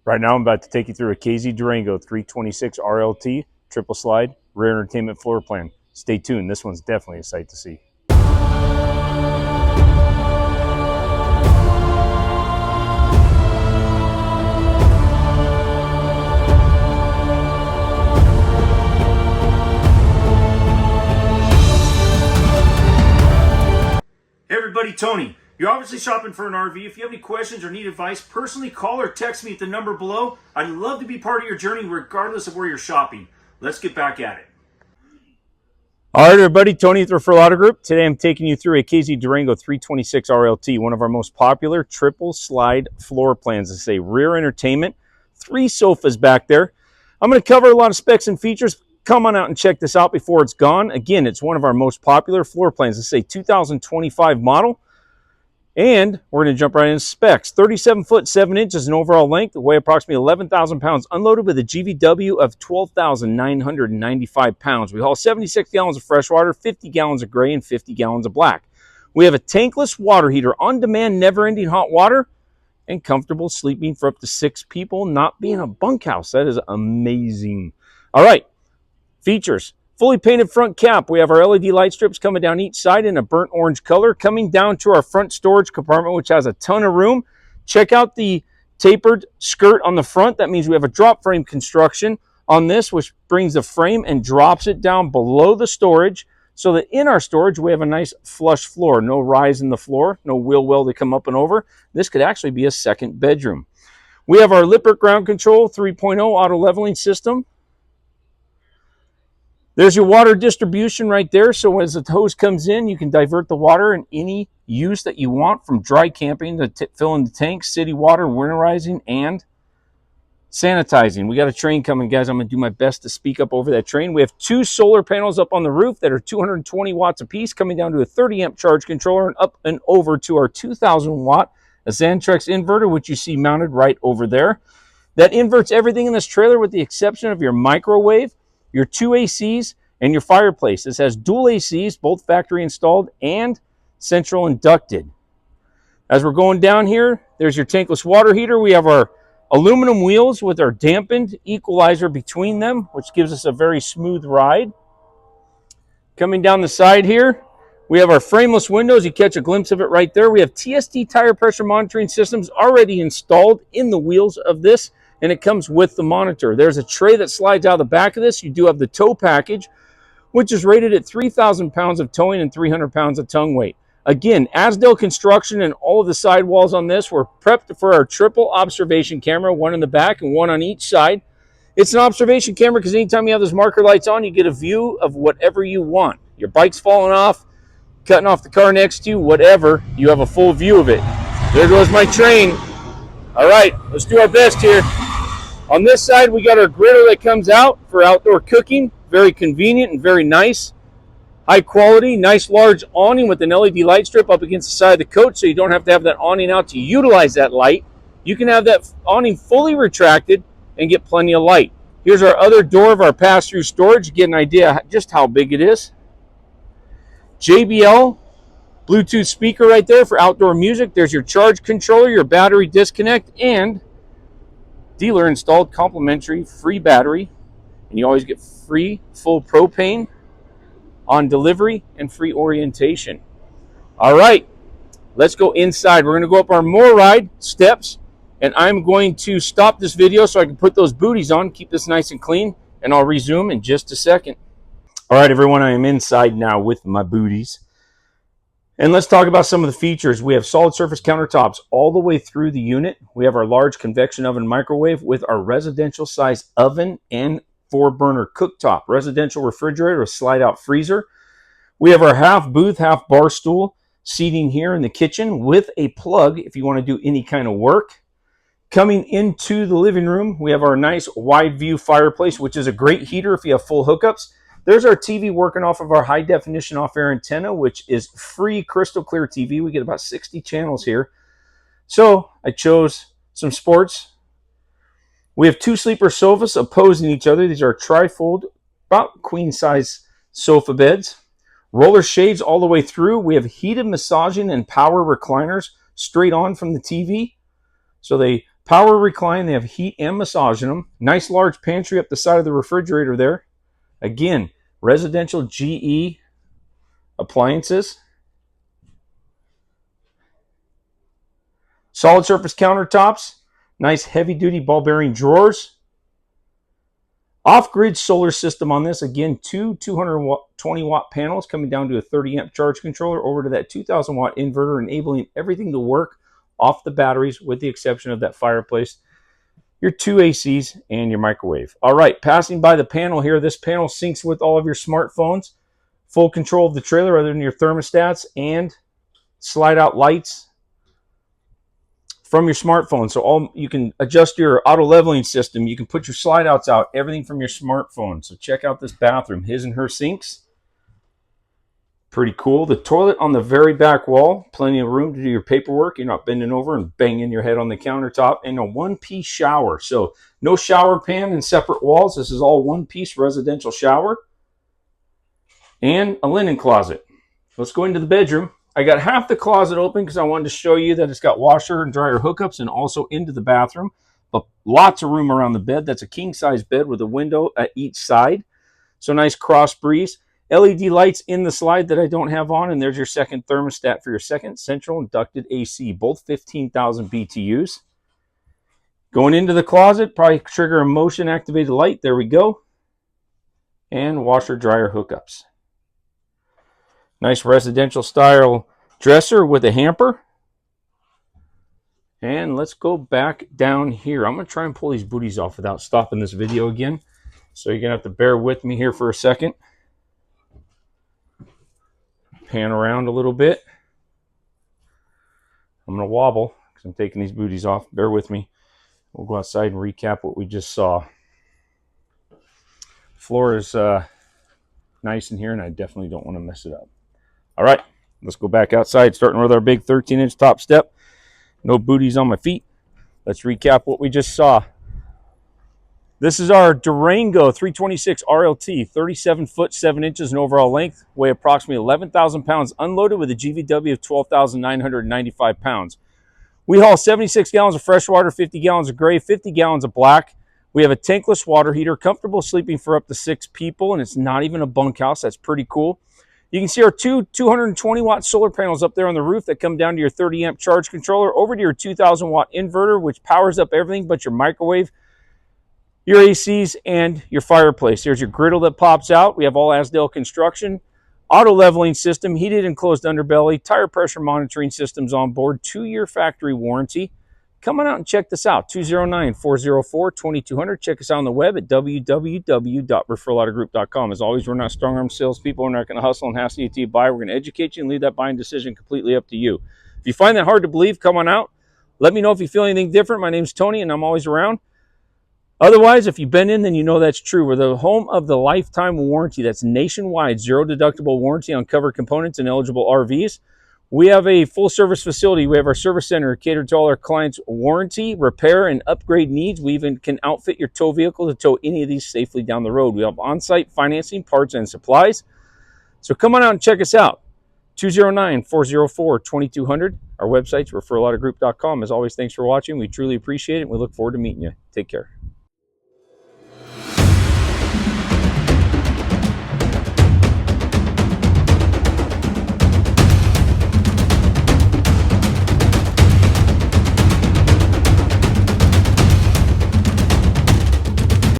Right now I'm about to take you through a KZ Durango 326RLT triple slide rear entertainment floor plan. Stay tuned, this one's definitely a sight to see. Hey everybody, Tony. You're obviously shopping for an RV. If you have any questions or need advice, personally call or text me at the number below. I'd love to be part of your journey regardless of where you're shopping. Let's get back at it. All right, everybody, Tony at the Referral Auto Group. Today I'm taking you through a KZ Durango 326RLT, one of our most popular triple slide floor plans. It's a rear entertainment, 3 sofas back there. I'm going to cover a lot of specs and features. Come on out and check this out before it's gone. Again, it's one of our most popular floor plans. It's a 2025 model. And we're going to jump right into specs. 37 foot 7 inches in overall length, weigh approximately 11,000 pounds, unloaded with a GVW of 12,995 pounds. We haul 76 gallons of fresh water, 50 gallons of gray, and 50 gallons of black. We have a tankless water heater, on-demand, never-ending hot water, and comfortable sleeping for up to 6 people, not being a bunkhouse. That is amazing. All right, features. Fully painted front cap. We have our LED light strips coming down each side in a burnt orange color, coming down to our front storage compartment, which has a ton of room. Check out the tapered skirt on the front. That means we have a drop frame construction on this, which brings the frame and drops it down below the storage, so that in our storage we have a nice flush floor. No rise in the floor, no wheel well to come up and over. This could actually be a second bedroom. We have our Lippert ground control 3.0 auto leveling system. There's your water distribution right there. So as the hose comes in, you can divert the water in any use that you want, from dry camping to filling the tanks, city water, winterizing, and sanitizing. We got a train coming, guys. I'm going to do my best to speak up over that train. We have 2 solar panels up on the roof that are 220 watts apiece, coming down to a 30 amp charge controller and up and over to our 2,000 watt Xantrex inverter, which you see mounted right over there. That inverts everything in this trailer with the exception of your microwave, your 2 ACs, and your fireplace. This has dual ACs, both factory installed and central inducted. As we're going down here, there's your tankless water heater. We have our aluminum wheels with our dampened equalizer between them, which gives us a very smooth ride. Coming down the side here, we have our frameless windows. You catch a glimpse of it right there. We have TSD tire pressure monitoring systems already installed in the wheels of this, and it comes with the monitor. There's a tray that slides out of the back of this. You do have the tow package, which is rated at 3,000 pounds of towing and 300 pounds of tongue weight. Again, Asdale construction, and all of the sidewalls on this were prepped for our triple observation camera, one in the back and one on each side. It's an observation camera because anytime you have those marker lights on, you get a view of whatever you want. Your bike's falling off, cutting off the car next to you, whatever, you have a full view of it. There goes my train. All right, let's do our best here. On this side, we got our griddle that comes out for outdoor cooking. Very convenient and very nice. High quality, nice large awning with an LED light strip up against the side of the coach, so you don't have to have that awning out to utilize that light. You can have that awning fully retracted and get plenty of light. Here's our other door of our pass-through storage. Get an idea just how big it is. JBL Bluetooth speaker right there for outdoor music. There's your charge controller, your battery disconnect, and dealer installed complimentary free battery. And you always get free full propane on delivery and free orientation. All right, let's go inside. We're going to go up our more ride steps, and I'm going to stop this video so I can put those booties on, keep this nice and clean, and I'll resume in just a second. All right, everyone, I am inside now with my booties. And let's talk about some of the features. We have solid surface countertops all the way through the unit. We have our large convection oven microwave with our residential size oven and 4-burner cooktop. Residential refrigerator with slide out freezer. We have our half booth, half bar stool seating here in the kitchen with a plug if you want to do any kind of work. Coming into the living room, we have our nice wide view fireplace, which is a great heater if you have full hookups. There's our TV working off of our high definition off-air antenna, which is free crystal clear TV. We get about 60 channels here. So I chose some sports. We have 2 sleeper sofas opposing each other. These are trifold, about queen size sofa beds. Roller shades all the way through. We have heated massaging and power recliners straight on from the TV. So they Power recline. They have heat and massage in them. Nice large pantry up the side of the refrigerator there. Again, residential GE appliances. Solid surface countertops. Nice heavy duty ball bearing drawers. Off-grid solar system on this. Again, two 220 watt panels coming down to a 30 amp charge controller over to that 2000 watt inverter, enabling everything to work off the batteries with the exception of that fireplace, your two ACs, and your microwave. All right, passing by the panel here. This panel syncs with all of your smartphones. Full control of the trailer other than your thermostats, and slide out lights from your smartphone. So you can adjust your auto leveling system. You can put your slide outs out, everything from your smartphone. So check out this bathroom, his and her sinks. Pretty cool. The toilet on the very back wall, plenty of room to do your paperwork. You're not bending over and banging your head on the countertop. And a one-piece shower. So no shower pan and separate walls. This is all one-piece residential shower. And a linen closet. Let's go into the bedroom. I got half the closet open because I wanted to show you that it's got washer and dryer hookups and also into the bathroom. But lots of room around the bed. That's a king-size bed with a window at each side. So nice cross breeze. LED lights in the slide that I don't have on, and there's your second thermostat for your second central inducted AC, both 15,000 BTUs. Going into the closet, probably trigger a motion activated light. There we go. And washer dryer hookups. Nice residential style dresser with a hamper. And let's go back down here. I'm going to try and pull these booties off without stopping this video again. So you're going to have to bear with me here for a second. Pan around a little bit. I'm going to wobble because I'm taking these booties off. Bear with me. We'll go outside and recap what we just saw. Floor is nice in here, and I definitely don't want to mess it up. All right, let's go back outside, starting with our big 13-inch top step. No booties on my feet. Let's recap what we just saw. This is our Durango 326RLT, 37 foot 7 inches in overall length, weigh approximately 11,000 pounds unloaded with a GVW of 12,995 pounds. We haul 76 gallons of fresh water, 50 gallons of gray, 50 gallons of black. We have a tankless water heater, comfortable sleeping for up to 6 people, and it's not even a bunkhouse. That's pretty cool. You can see our two 220 watt solar panels up there on the roof that come down to your 30 amp charge controller, over to your 2000 watt inverter, which powers up everything but your microwave, your ACs, and your fireplace. There's your griddle that pops out. We have all Asdale construction. Auto leveling system, heated and closed underbelly, tire pressure monitoring systems on board, 2-year factory warranty. Come on out and check this out, 209-404-2200. Check us out on the web at www.referralautogroup.com. As always, we're not strong-arm salespeople. We're not going to hustle and hassle you to buy. We're going to educate you and leave that buying decision completely up to you. If you find that hard to believe, come on out. Let me know if you feel anything different. My name's Tony, and I'm always around. Otherwise, if you've been in, then you know that's true. We're the home of the lifetime warranty. That's nationwide, zero deductible warranty on covered components and eligible RVs. We have a full service facility. We have our service center catered to all our clients' warranty, repair, and upgrade needs. We even can outfit your tow vehicle to tow any of these safely down the road. We have on-site financing, parts, and supplies. So come on out and check us out. 209-404-2200. Our website's referralautogroup.com. As always, thanks for watching. We truly appreciate it, and we look forward to meeting you. Take care.